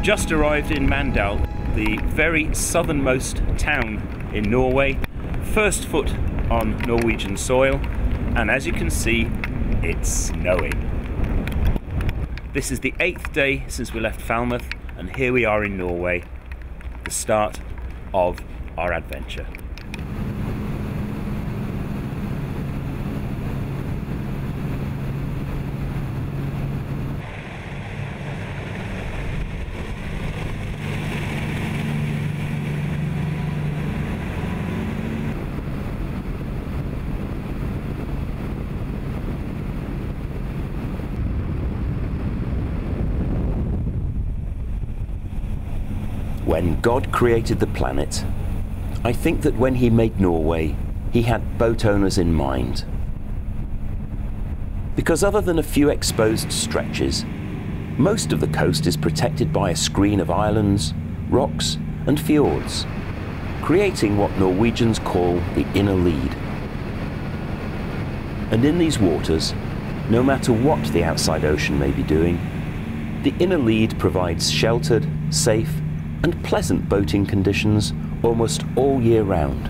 just arrived in Mandal, the very southernmost town in Norway. First foot on Norwegian soil, and as you can see, it's snowing. This is the 8th day since we left Falmouth, and here we are in Norway, the start of our adventure. When God created the planet, I think that when he made Norway, he had boat owners in mind. Because other than a few exposed stretches, most of the coast is protected by a screen of islands, rocks and fjords, creating what Norwegians call the inner lead. And in these waters, no matter what the outside ocean may be doing, the inner lead provides sheltered, safe and pleasant boating conditions almost all year round.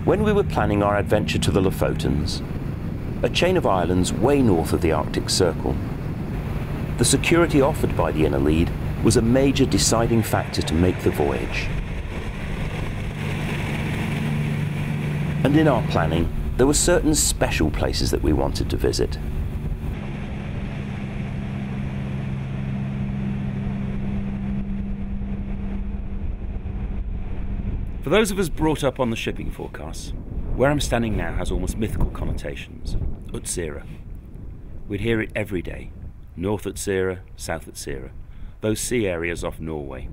When we were planning our adventure to the Lofotens, a chain of islands way north of the Arctic Circle, the security offered by the inner lead was a major deciding factor to make the voyage. And in our planning, there were certain special places that we wanted to visit. For those of us brought up on the shipping forecasts, where I'm standing now has almost mythical connotations. Utsira. We'd hear it every day. North Utsira, South Utsira. Those sea areas off Norway.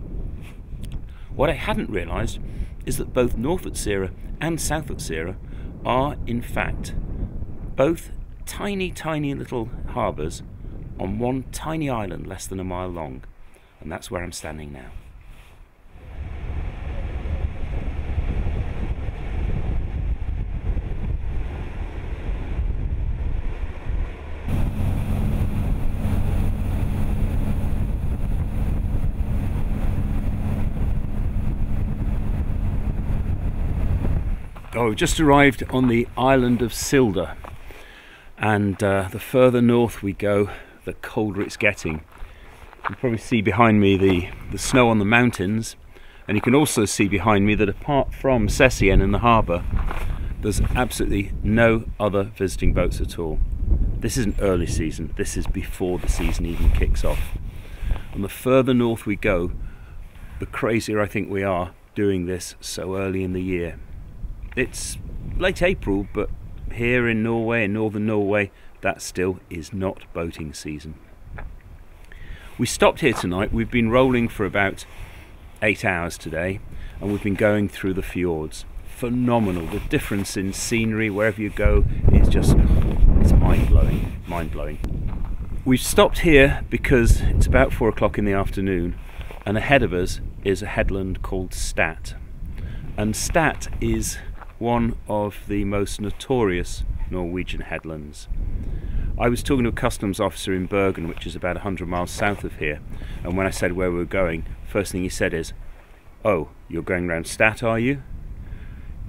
What I hadn't realised is that both North Utsira and South Utsira are in fact both tiny little harbours on one tiny island less than a mile long, and that's where I'm standing now. Oh, we've just arrived on the island of Silda, and the further north we go, the colder it's getting. You can probably see behind me the snow on the mountains, and you can also see behind me that apart from Sessien in the harbour, there's absolutely no other visiting boats at all. This isn't early season, this is before the season even kicks off. And the further north we go, the crazier I think we are doing this so early in the year. It's late April, but here in Norway, in northern Norway, that still is not boating season. We stopped here tonight. We've been rolling for about 8 hours today, and we've been going through the fjords. Phenomenal. The difference in scenery wherever you go is just, it's mind-blowing, mind-blowing. We've stopped here because it's about 4 o'clock in the afternoon, and ahead of us is a headland called Stat. And Stat is one of the most notorious Norwegian headlands. I was talking to a customs officer in Bergen, which is about 100 miles south of here, and when I said where we were going, first thing he said is, "Oh, you're going round Stat, are you?"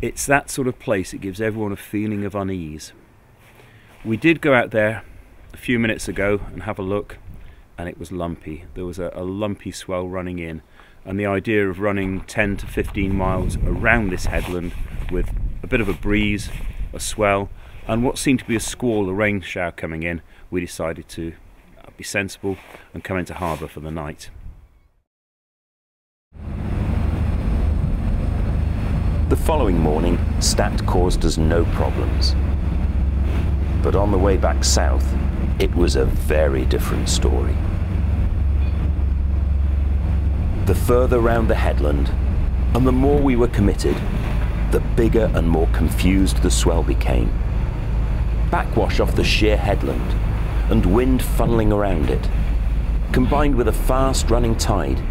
It's that sort of place. It gives everyone a feeling of unease. We did go out there a few minutes ago and have a look, and it was lumpy. There was a lumpy swell running in, and the idea of running 10 to 15 miles around this headland with a bit of a breeze, a swell, and what seemed to be a squall, a rain shower coming in, we decided to be sensible and come into harbour for the night. The following morning, Stat caused us no problems. But on the way back south, it was a very different story. The further round the headland, and the more we were committed, the bigger and more confused the swell became. Backwash off the sheer headland, and wind funneling around it. combined with a fast-running tide,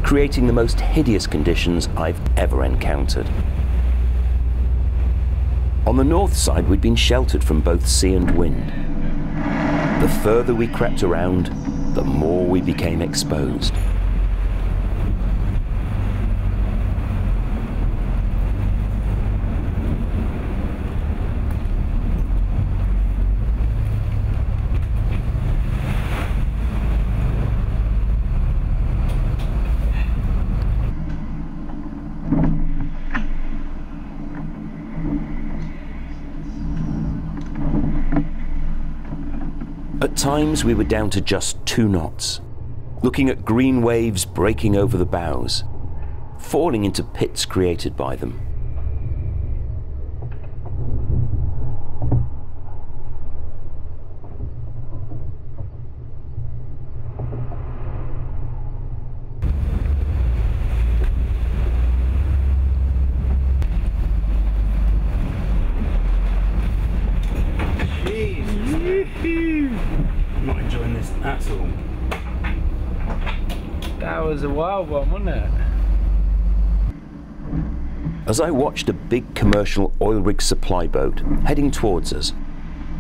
creating the most hideous conditions I've ever encountered. On the north side, we'd been sheltered from both sea and wind. The further we crept around, the more we became exposed. At times we were down to just 2 knots, looking at green waves breaking over the bows, falling into pits created by them. I'm not enjoying this at all. That was a wild one, wasn't it? As I watched a big commercial oil rig supply boat heading towards us,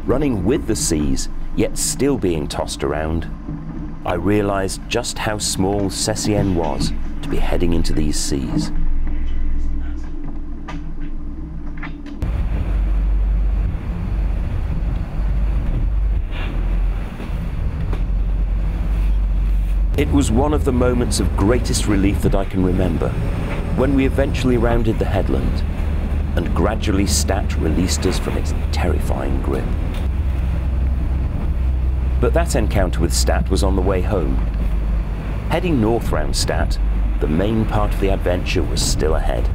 running with the seas, yet still being tossed around, I realized just how small Sessien was to be heading into these seas. It was one of the moments of greatest relief that I can remember, when we eventually rounded the headland, and gradually Stat released us from its terrifying grip. But that encounter with Stat was on the way home. Heading north round Stat, the main part of the adventure was still ahead.